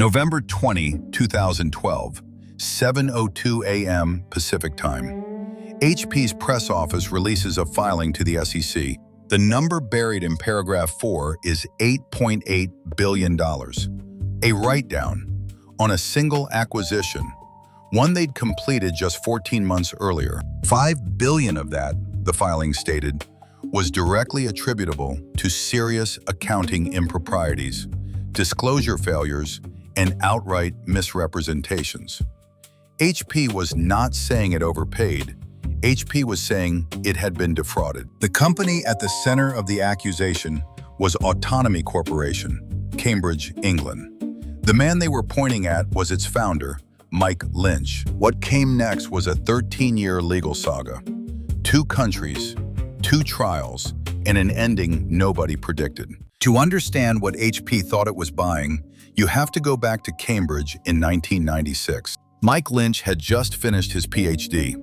November 20, 2012, 7:02 a.m. Pacific Time. HP's press office releases a filing to the SEC. The number buried in paragraph 4 is $8.8 billion. A write-down on a single acquisition, one they'd completed just 14 months earlier. $5 billion of that, the filing stated, was directly attributable to serious accounting improprieties, disclosure failures, and outright misrepresentations. HP was not saying it overpaid. HP was saying it had been defrauded. The company at the center of the accusation was Autonomy Corporation, Cambridge, England. The man they were pointing at was its founder, Mike Lynch. What came next was a 13-year legal saga. 2 countries, 2 trials, and an ending nobody predicted. To understand what HP thought it was buying, you have to go back to Cambridge in 1996. Mike Lynch had just finished his PhD.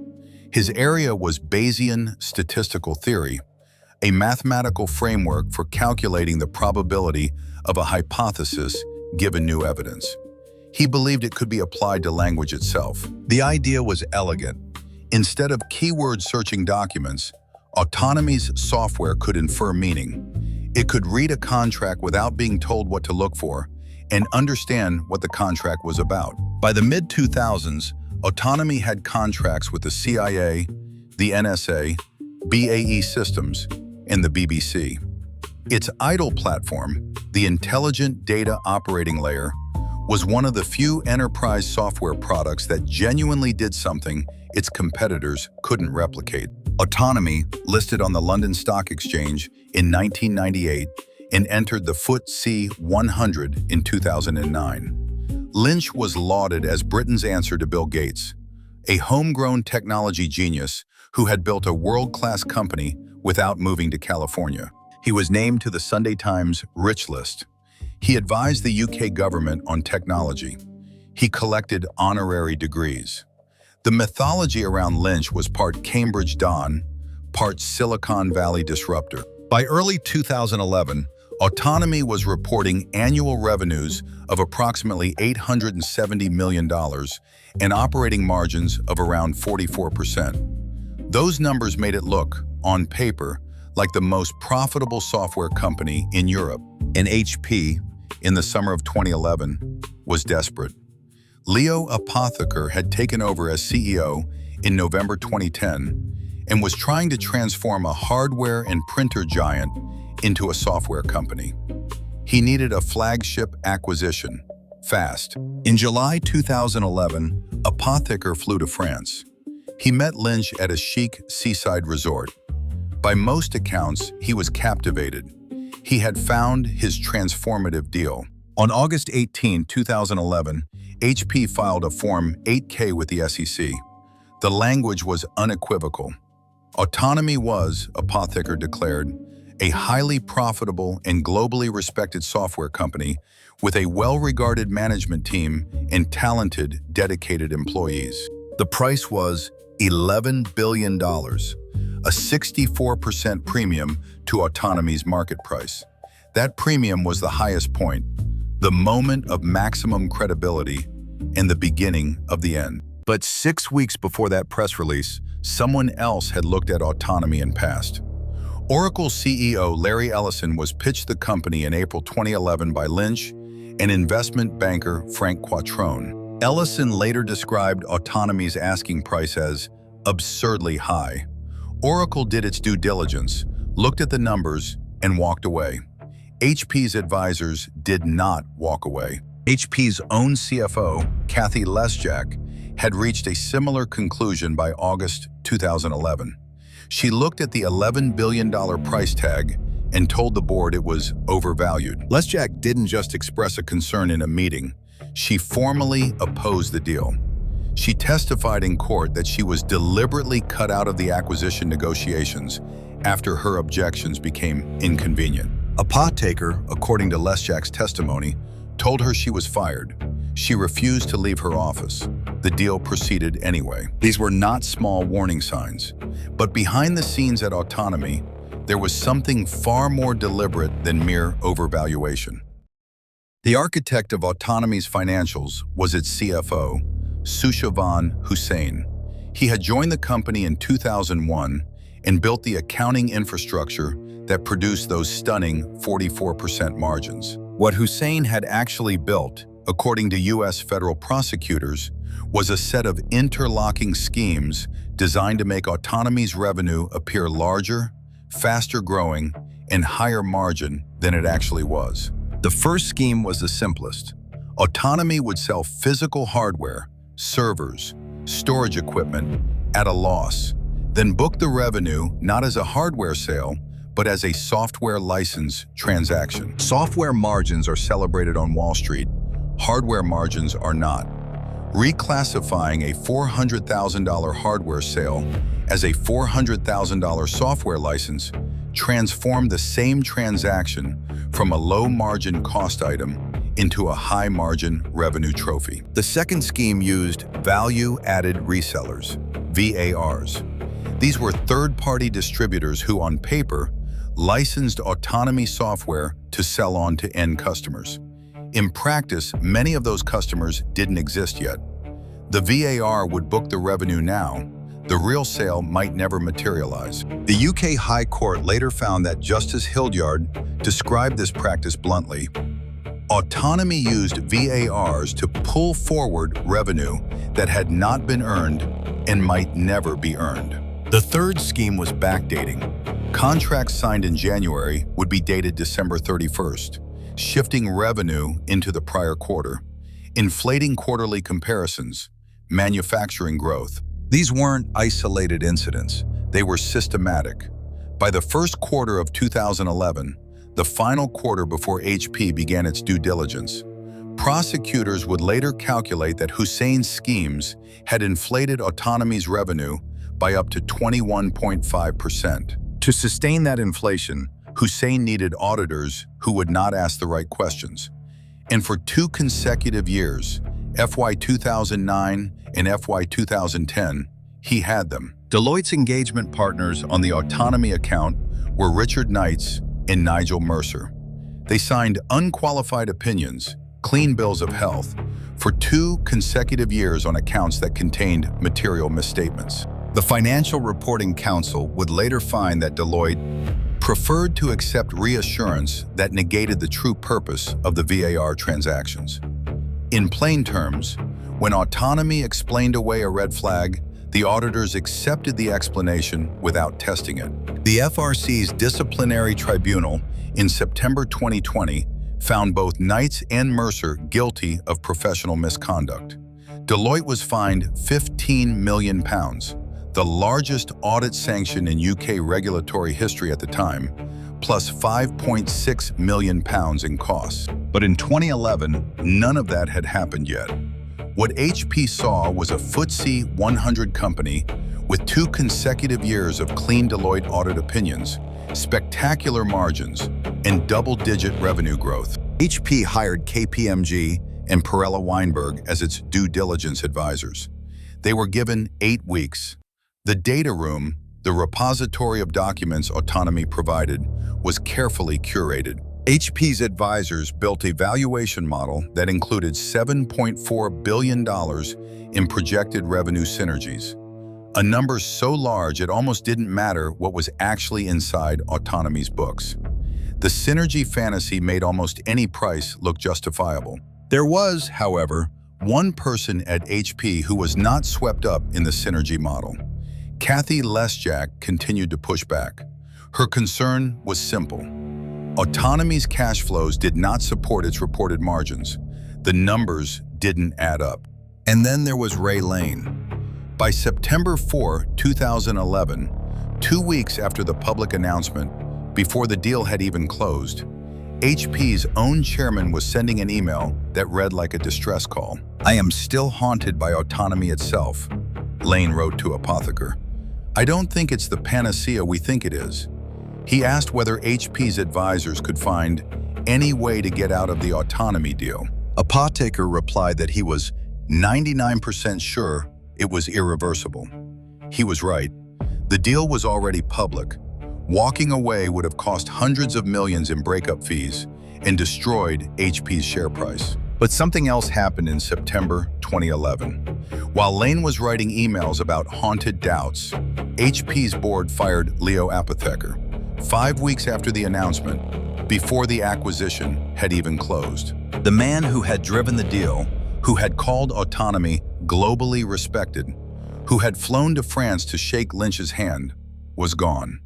His area was Bayesian statistical theory, a mathematical framework for calculating the probability of a hypothesis given new evidence. He believed it could be applied to language itself. The idea was elegant. Instead of keyword searching documents, Autonomy's software could infer meaning. It could read a contract without being told what to look for and understand what the contract was about. By the mid-2000s, Autonomy had contracts with the CIA, the NSA, BAE Systems, and the BBC. Its IDLE platform, the Intelligent Data Operating Layer, was one of the few enterprise software products that genuinely did something its competitors couldn't replicate. Autonomy listed on the London Stock Exchange in 1998 and entered the FTSE 100 in 2009. Lynch was lauded as Britain's answer to Bill Gates, a homegrown technology genius who had built a world-class company without moving to California. He was named to the Sunday Times Rich List. He advised the UK government on technology. He collected honorary degrees. The mythology around Lynch was part Cambridge Don, part Silicon Valley disruptor. By early 2011, Autonomy was reporting annual revenues of approximately $870 million and operating margins of around 44%. Those numbers made it look, on paper, like the most profitable software company in Europe. And HP, in the summer of 2011, was desperate. Leo Apotheker had taken over as CEO in November 2010 and was trying to transform a hardware and printer giant into a software company. He needed a flagship acquisition, fast. In July 2011, Apotheker flew to France. He met Lynch at a chic seaside resort. By most accounts, he was captivated. He had found his transformative deal. On August 18, 2011, HP filed a Form 8K with the SEC. The language was unequivocal. Autonomy was, Apotheker declared, a highly profitable and globally respected software company with a well-regarded management team and talented, dedicated employees. The price was $11 billion, a 64% premium to Autonomy's market price. That premium was the highest point, the moment of maximum credibility and the beginning of the end. But 6 weeks before that press release, someone else had looked at Autonomy and passed. Oracle CEO Larry Ellison was pitched the company in April 2011 by Lynch and investment banker Frank Quattrone. Ellison later described Autonomy's asking price as absurdly high. Oracle did its due diligence, looked at the numbers, and walked away. HP's advisors did not walk away. HP's own CFO, Kathy Lesjak, had reached a similar conclusion by August 2011. She looked at the $11 billion price tag and told the board it was overvalued. Lesjak didn't just express a concern in a meeting. She formally opposed the deal. She testified in court that she was deliberately cut out of the acquisition negotiations after her objections became inconvenient. Apotheker, according to Lesjak's testimony, told her she was fired. She refused to leave her office. The deal proceeded anyway. These were not small warning signs. But behind the scenes at Autonomy, there was something far more deliberate than mere overvaluation. The architect of Autonomy's financials was its CFO, Sushavan Hussain. He had joined the company in 2001 and built the accounting infrastructure that produced those stunning 44% margins. What Hussain had actually built, according to U.S. federal prosecutors, was a set of interlocking schemes designed to make Autonomy's revenue appear larger, faster growing, and higher margin than it actually was. The first scheme was the simplest. Autonomy would sell physical hardware, servers, storage equipment at a loss, then book the revenue not as a hardware sale, but as a software license transaction. Software margins are celebrated on Wall Street. Hardware margins are not. Reclassifying a $400,000 hardware sale as a $400,000 software license transformed the same transaction from a low-margin cost item into a high-margin revenue trophy. The second scheme used value-added resellers, VARs. These were third-party distributors who, on paper, licensed Autonomy software to sell on to end customers. In practice, many of those customers didn't exist yet. The VAR would book the revenue now. The real sale might never materialize. The UK High Court later found that Justice Hildyard described this practice bluntly. Autonomy used VARs to pull forward revenue that had not been earned and might never be earned. The third scheme was backdating. Contracts signed in January would be dated December 31st, shifting revenue into the prior quarter, inflating quarterly comparisons, manufacturing growth. These weren't isolated incidents, they were systematic. By the first quarter of 2011, the final quarter before HP began its due diligence, prosecutors would later calculate that Hussain's schemes had inflated Autonomy's revenue by up to 21.5%. To sustain that inflation, Hussain needed auditors who would not ask the right questions. And for 2 consecutive years, FY 2009 and FY 2010, he had them. Deloitte's engagement partners on the Autonomy account were Richard Knights and Nigel Mercer. They signed unqualified opinions, clean bills of health, for 2 consecutive years on accounts that contained material misstatements. The Financial Reporting Council would later find that Deloitte preferred to accept reassurance that negated the true purpose of the VAR transactions. In plain terms, when Autonomy explained away a red flag, the auditors accepted the explanation without testing it. The FRC's disciplinary tribunal in September 2020 found both Knights and Mercer guilty of professional misconduct. Deloitte was fined £15 million, the largest audit sanction in UK regulatory history at the time, plus £5.6 million in costs. But in 2011, none of that had happened yet. What HP saw was a FTSE 100 company with 2 consecutive years of clean Deloitte audit opinions, spectacular margins, and double-digit revenue growth. HP hired KPMG and Perella Weinberg as its due diligence advisors. They were given 8 weeks. The data room, the repository of documents Autonomy provided, was carefully curated. HP's advisors built a valuation model that included $7.4 billion in projected revenue synergies, a number so large it almost didn't matter what was actually inside Autonomy's books. The synergy fantasy made almost any price look justifiable. There was, however, one person at HP who was not swept up in the synergy model. Kathy Lesjak continued to push back. Her concern was simple. Autonomy's cash flows did not support its reported margins. The numbers didn't add up. And then there was Ray Lane. By September 4, 2011, 2 weeks after the public announcement, before the deal had even closed, HP's own chairman was sending an email that read like a distress call. "I am still haunted by Autonomy itself," Lane wrote to Apotheker. "I don't think it's the panacea we think it is." He asked whether HP's advisors could find any way to get out of the Autonomy deal. Apotheker replied that he was 99% sure it was irreversible. He was right. The deal was already public. Walking away would have cost hundreds of millions in breakup fees and destroyed HP's share price. But something else happened in September 2011. While Lane was writing emails about haunted doubts, HP's board fired Leo Apotheker 5 weeks after the announcement, before the acquisition had even closed. The man who had driven the deal, who had called Autonomy globally respected, who had flown to France to shake Lynch's hand, was gone.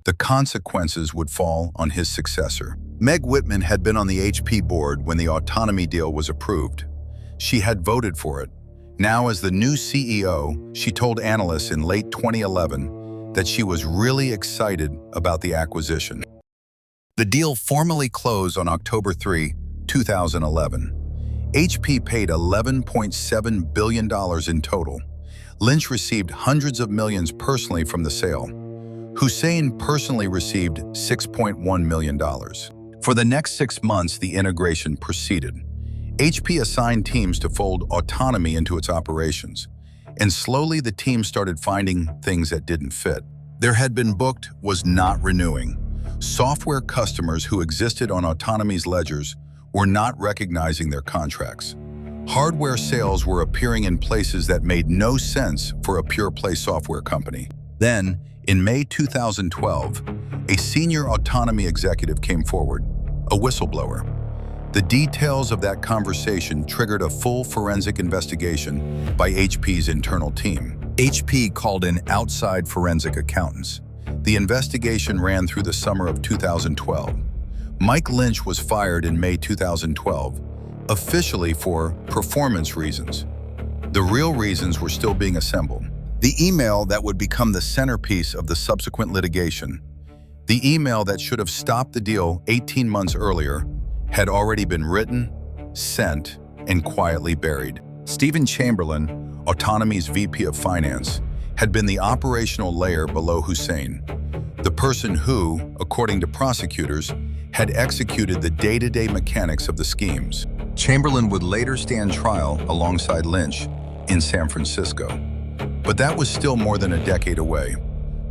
The consequences would fall on his successor. Meg Whitman had been on the HP board when the Autonomy deal was approved. She had voted for it. Now, as the new CEO, she told analysts in late 2011 that she was really excited about the acquisition. The deal formally closed on October 3, 2011. HP paid $11.7 billion in total. Lynch received hundreds of millions personally from the sale. Hussein personally received $6.1 million. For the next 6 months, the integration proceeded. HP assigned teams to fold Autonomy into its operations, and slowly the team started finding things that didn't fit. There had been booked was not renewing. Software customers who existed on Autonomy's ledgers were not recognizing their contracts. Hardware sales were appearing in places that made no sense for a pure-play software company. Then, in May 2012, a senior Autonomy executive came forward, a whistleblower. The details of that conversation triggered a full forensic investigation by HP's internal team. HP called in outside forensic accountants. The investigation ran through the summer of 2012. Mike Lynch was fired in May 2012, officially for performance reasons. The real reasons were still being assembled. The email that would become the centerpiece of the subsequent litigation, the email that should have stopped the deal 18 months earlier, had already been written, sent, and quietly buried. Stephen Chamberlain, Autonomy's VP of Finance, had been the operational layer below Hussein, the person who, according to prosecutors, had executed the day-to-day mechanics of the schemes. Chamberlain would later stand trial alongside Lynch in San Francisco. But that was still more than a decade away.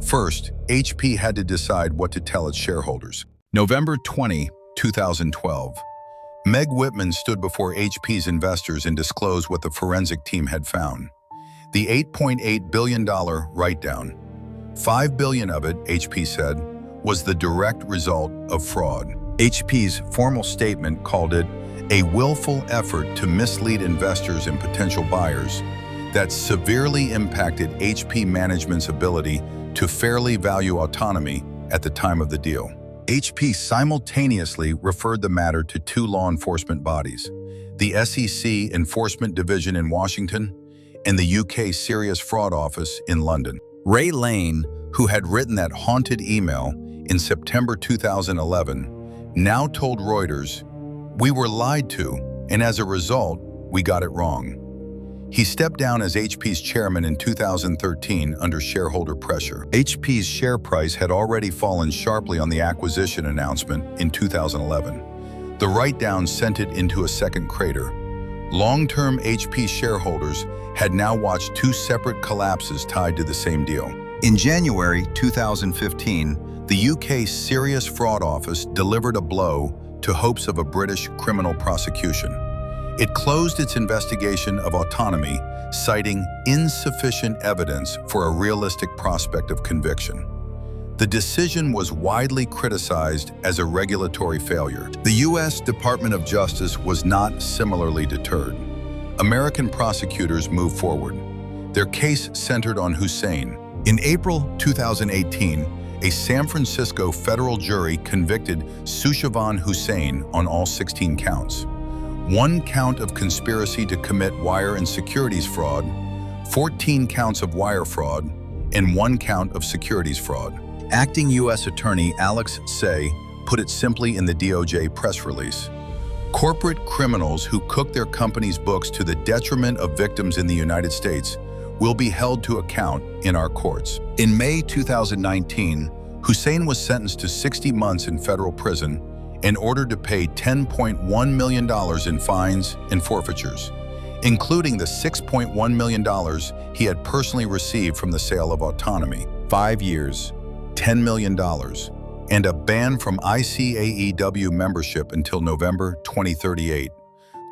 First, HP had to decide what to tell its shareholders. November 20, 2012. Meg Whitman stood before HP's investors and disclosed what the forensic team had found. The $8.8 billion write-down. $5 billion of it, HP said, was the direct result of fraud. HP's formal statement called it a willful effort to mislead investors and potential buyers that severely impacted HP management's ability to fairly value Autonomy at the time of the deal. HP simultaneously referred the matter to 2 law enforcement bodies, the SEC Enforcement Division in Washington and the UK Serious Fraud Office in London. Ray Lane, who had written that haunted email in September 2011, now told Reuters, "We were lied to, and as a result, we got it wrong." He stepped down as HP's chairman in 2013 under shareholder pressure. HP's share price had already fallen sharply on the acquisition announcement in 2011. The write-down sent it into a second crater. Long-term HP shareholders had now watched 2 separate collapses tied to the same deal. In January 2015, the UK Serious Fraud Office delivered a blow to hopes of a British criminal prosecution. It closed its investigation of Autonomy, citing insufficient evidence for a realistic prospect of conviction. The decision was widely criticized as a regulatory failure. The U.S. Department of Justice was not similarly deterred. American prosecutors moved forward. Their case centered on Hussein. In April 2018, a San Francisco federal jury convicted Sushavan Hussein on all 16 counts. 1 count of conspiracy to commit wire and securities fraud, 14 counts of wire fraud, and 1 count of securities fraud. Acting U.S. Attorney Alex Say put it simply in the DOJ press release. Corporate criminals who cook their company's books to the detriment of victims in the United States will be held to account in our courts. In May 2019, Hussein was sentenced to 60 months in federal prison and ordered to pay $10.1 million in fines and forfeitures, including the $6.1 million he had personally received from the sale of Autonomy. 5 years, $10 million, and a ban from ICAEW membership until November 2038.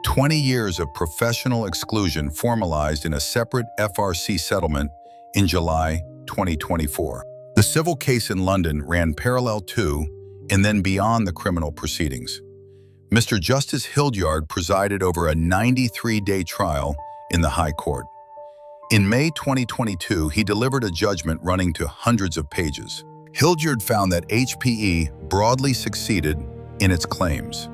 20 years of professional exclusion formalized in a separate FRC settlement in July 2024. The civil case in London ran parallel to and then beyond the criminal proceedings. Mr. Justice Hildyard presided over a 93-day trial in the High Court. In May 2022, he delivered a judgment running to hundreds of pages. Hildyard found that HPE broadly succeeded in its claims.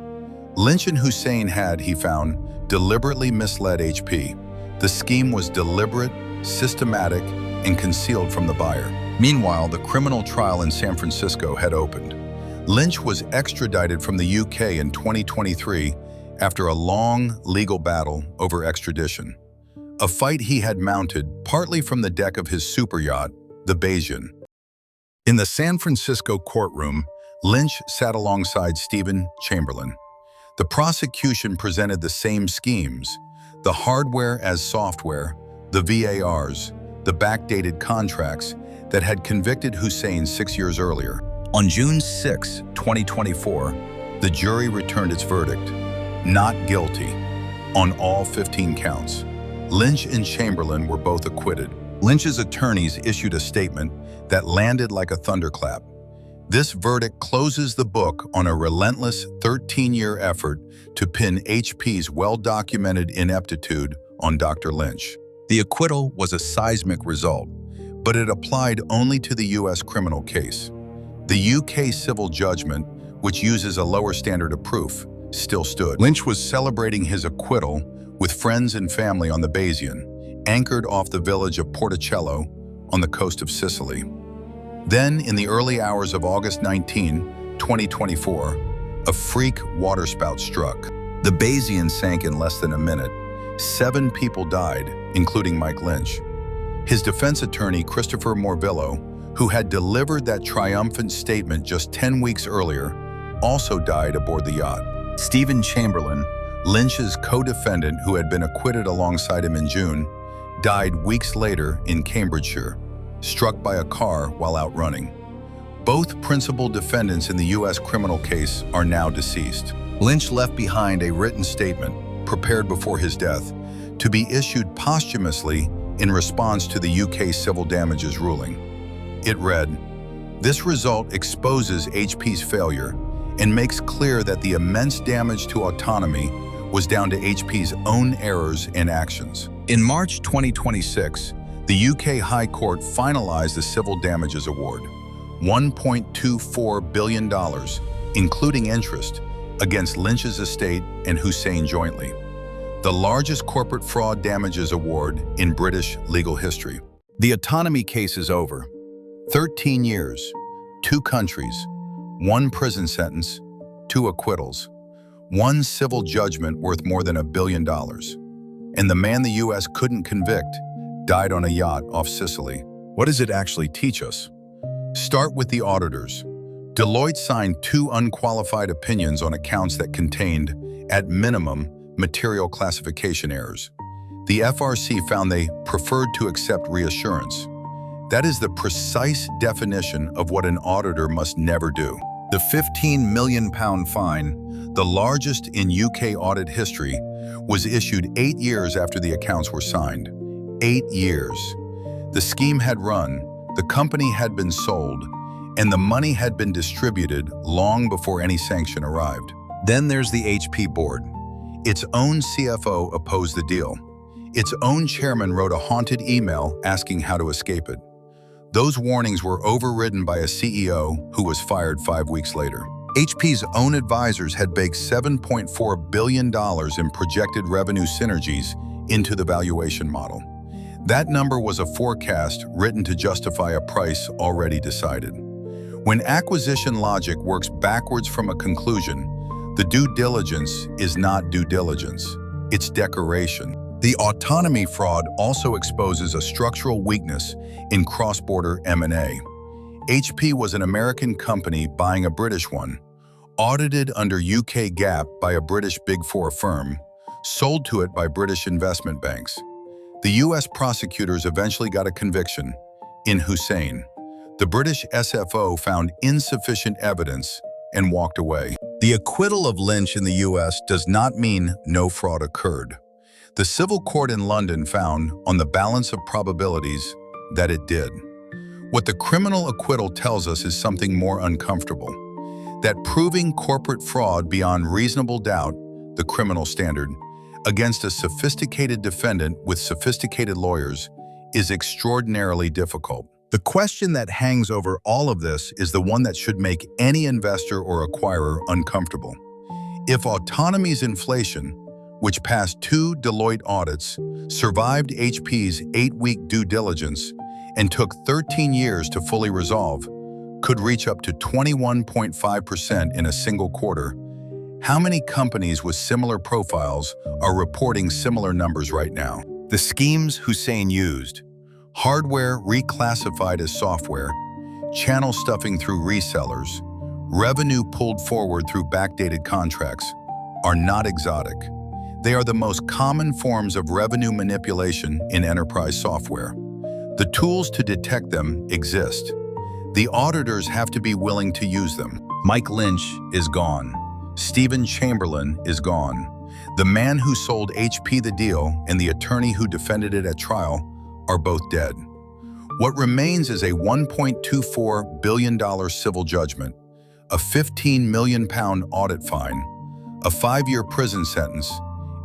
Lynch and Hussein had, he found, deliberately misled HP. The scheme was deliberate, systematic, and concealed from the buyer. Meanwhile, the criminal trial in San Francisco had opened. Lynch was extradited from the UK in 2023 after a long legal battle over extradition. A fight he had mounted partly from the deck of his superyacht, the Bayesian. In the San Francisco courtroom, Lynch sat alongside Stephen Chamberlain. The prosecution presented the same schemes, the hardware as software, the VARs, the backdated contracts that had convicted Hussein 6 years earlier. On June 6, 2024, the jury returned its verdict, not guilty, on all 15 counts. Lynch and Chamberlain were both acquitted. Lynch's attorneys issued a statement that landed like a thunderclap. This verdict closes the book on a relentless 13-year effort to pin HP's well-documented ineptitude on Dr. Lynch. The acquittal was a seismic result, but it applied only to the U.S. criminal case. The UK civil judgment, which uses a lower standard of proof, still stood. Lynch was celebrating his acquittal with friends and family on the Bayesian, anchored off the village of Porticello on the coast of Sicily. Then, in the early hours of August 19, 2024, a freak waterspout struck. The Bayesian sank in less than a minute. 7 people died, including Mike Lynch. His defense attorney, Christopher Morvillo, who had delivered that triumphant statement just 10 weeks earlier, also died aboard the yacht. Stephen Chamberlain, Lynch's co-defendant who had been acquitted alongside him in June, died weeks later in Cambridgeshire, struck by a car while out running. Both principal defendants in the U.S. criminal case are now deceased. Lynch left behind a written statement, prepared before his death, to be issued posthumously in response to the UK civil damages ruling. It read, "This result exposes HP's failure and makes clear that the immense damage to autonomy was down to HP's own errors and actions." In March 2026, the UK High Court finalized the civil damages award, $1.24 billion, including interest, against Lynch's estate and Hussein jointly, the largest corporate fraud damages award in British legal history. The autonomy case is over. 13 years, 2 countries, 1 prison sentence, 2 acquittals, 1 civil judgment worth more than $1 billion. And the man the U.S. couldn't convict died on a yacht off Sicily. What does it actually teach us? Start with the auditors. Deloitte signed 2 unqualified opinions on accounts that contained, at minimum, material classification errors. The FRC found they preferred to accept reassurance. That is the precise definition of what an auditor must never do. The £15 million fine, the largest in UK audit history, was issued 8 years after the accounts were signed. 8 years. The scheme had run, the company had been sold, and the money had been distributed long before any sanction arrived. Then there's the HP board. Its own CFO opposed the deal. Its own chairman wrote a haunted email asking how to escape it. Those warnings were overridden by a CEO who was fired 5 weeks later. HP's own advisors had baked $7.4 billion in projected revenue synergies into the valuation model. That number was a forecast written to justify a price already decided. When acquisition logic works backwards from a conclusion, the due diligence is not due diligence, it's decoration. The autonomy fraud also exposes a structural weakness in cross-border M&A. HP was an American company buying a British one, audited under UK GAAP by a British Big Four firm, sold to it by British investment banks. The US prosecutors eventually got a conviction in Hussein. The British SFO found insufficient evidence and walked away. The acquittal of Lynch in the US does not mean no fraud occurred. The civil court in London found, on the balance of probabilities, that it did. What the criminal acquittal tells us is something more uncomfortable: that proving corporate fraud beyond reasonable doubt, the criminal standard, against a sophisticated defendant with sophisticated lawyers is extraordinarily difficult. The question that hangs over all of this is the one that should make any investor or acquirer uncomfortable. If Autonomy's inflation, which passed 2 Deloitte audits, survived HP's 8-week due diligence, and took 13 years to fully resolve, could reach up to 21.5% in a single quarter, how many companies with similar profiles are reporting similar numbers right now? The schemes Hussein used: hardware reclassified as software, channel stuffing through resellers, revenue pulled forward through backdated contracts, are not exotic. They are the most common forms of revenue manipulation in enterprise software. The tools to detect them exist. The auditors have to be willing to use them. Mike Lynch is gone. Stephen Chamberlain is gone. The man who sold HP the deal and the attorney who defended it at trial are both dead. What remains is a $1.24 billion civil judgment, a £15 million audit fine, a 5-year prison sentence,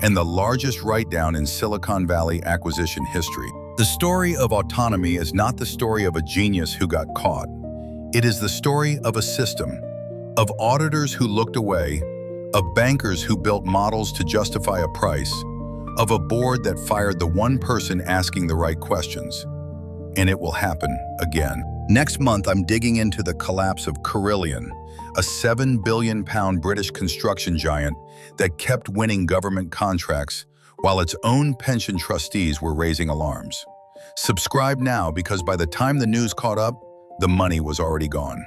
and the largest write-down in Silicon Valley acquisition history. The story of Autonomy is not the story of a genius who got caught. It is the story of a system, of auditors who looked away, of bankers who built models to justify a price, of a board that fired the one person asking the right questions. And it will happen again. Next month, I'm digging into the collapse of Carillion, a £7 billion British construction giant that kept winning government contracts while its own pension trustees were raising alarms. Subscribe now, because by the time the news caught up, the money was already gone.